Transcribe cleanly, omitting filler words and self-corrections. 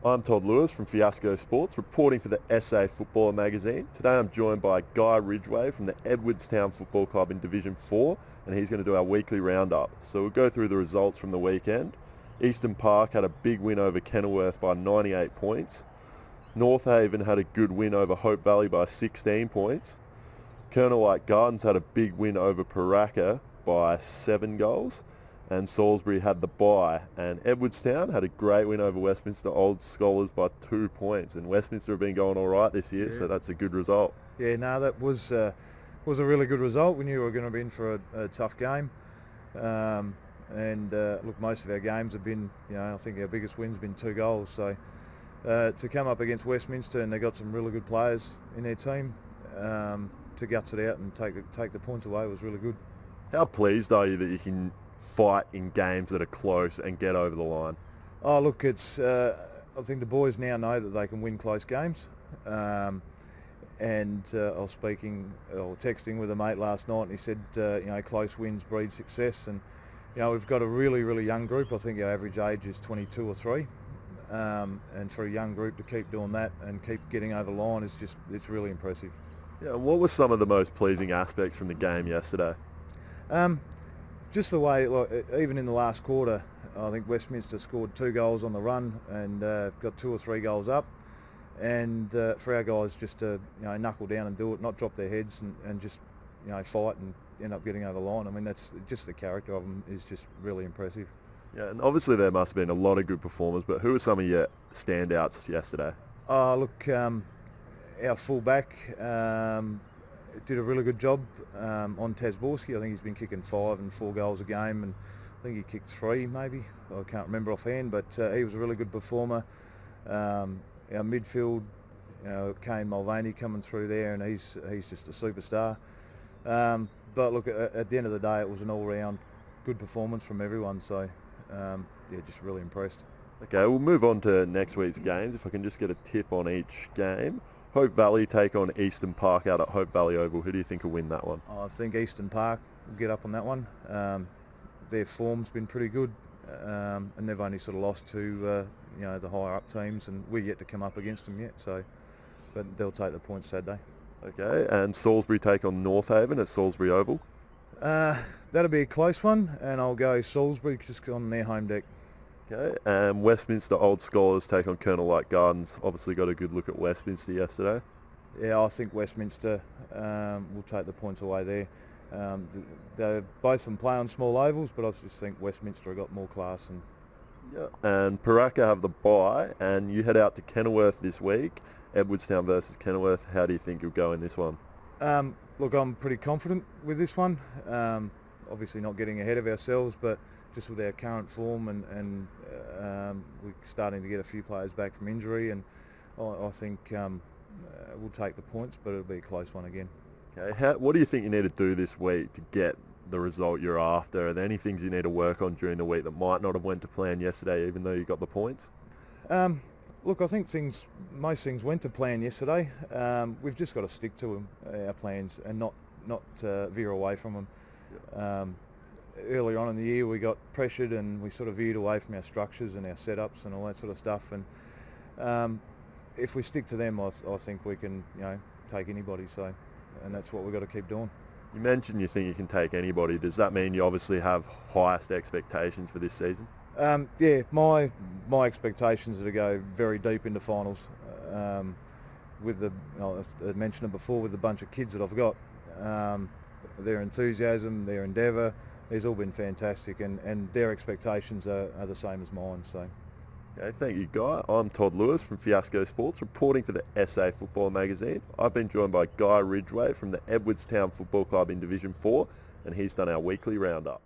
I'm Todd Lewis from Fiasco Sports, reporting for the SA Footballer magazine. Today I'm joined by Guy Ridgeway from the Edwardstown Football Club in Division 4, and he's going to do our weekly roundup. So we'll go through the results from the weekend. Eastern Park had a big win over Kenilworth by 98 points. North Haven had a good win over Hope Valley by 16 points. Colonel Light Gardens had a big win over Paraka by 7 goals. And Salisbury had the bye, and Edwardstown had a great win over Westminster Old Scholars by 2 points, and Westminster have been going all right this year, so that's a good result. Yeah, no, that was a really good result. We knew we were going to be in for a tough game, look, most of our games have been, I think our biggest win's been 2 goals, so to come up against Westminster, and they got some really good players in their team, to guts it out and take the points away was really good. How pleased are you that you can fight in games that are close and get over the line? Oh, look, it's I think the boys now know that they can win close games, I was texting with a mate last night, and he said close wins breed success, and we've got a really young group. I think our average age is 22 or 3, and for a young group to keep doing that and keep getting over the line it's really impressive. Yeah, and what were some of the most pleasing aspects from the game yesterday? Just the way, even in the last quarter, I think Westminster scored 2 goals on the run and got 2 or 3 goals up. And for our guys just to knuckle down and do it, not drop their heads and just fight and end up getting over the line. I mean, that's just the character of them is just really impressive. Yeah, and obviously there must have been a lot of good performers, but who were some of your standouts yesterday? Look, our fullback did a really good job on Tasborski. I think he's been kicking 5 and 4 goals a game, and I think he kicked 3 maybe. I can't remember offhand, but he was a really good performer. Our midfield, Kane Mulvaney coming through there, and he's just a superstar. But look, at the end of the day, it was an all-round good performance from everyone. So just really impressed. Okay, we'll move on to next week's games. If I can just get a tip on each game. Hope Valley take on Eastern Park out at Hope Valley Oval. Who do you think will win that one? I think Eastern Park will get up on that one. Their form's been pretty good, and they've only sort of lost to the higher up teams, and we're yet to come up against them yet. So, but they'll take the points Saturday. Okay, and Salisbury take on North Haven at Salisbury Oval. That'll be a close one, and I'll go Salisbury just on their home deck. Okay, and Westminster Old Scholars take on Colonel Light Gardens. Obviously got a good look at Westminster yesterday. Yeah, I think Westminster will take the points away there. They're both from play on small ovals, but I just think Westminster have got more class. And Paraka have the bye, and you head out to Kenilworth this week. Edwardstown versus Kenilworth. How do you think you'll go in this one? Look, I'm pretty confident with this one. Obviously not getting ahead of ourselves, but just with our current form and we're starting to get a few players back from injury, and I think we'll take the points, but it'll be a close one again. Okay, what do you think you need to do this week to get the result you're after? Are there any things you need to work on during the week that might not have went to plan yesterday, even though you got the points? Look, I think most things went to plan yesterday. We've just got to stick to our plans and not veer away from them. Yeah. Early on in the year we got pressured and we sort of veered away from our structures and our setups and all that sort of stuff, and if we stick to them, I think we can take anybody, and that's what we've got to keep doing. You mentioned you think you can take anybody. Does that mean you obviously have highest expectations for this season? Yeah, my expectations are to go very deep into finals. With I mentioned it before, with the bunch of kids that I've got, their enthusiasm, their endeavour, it's all been fantastic, and their expectations are the same as mine. So, okay, thank you, Guy. I'm Todd Lewis from Fiasco Sports, reporting for the SA Football magazine. I've been joined by Guy Ridgeway from the Edwardstown Football Club in Division 4, and he's done our weekly roundup.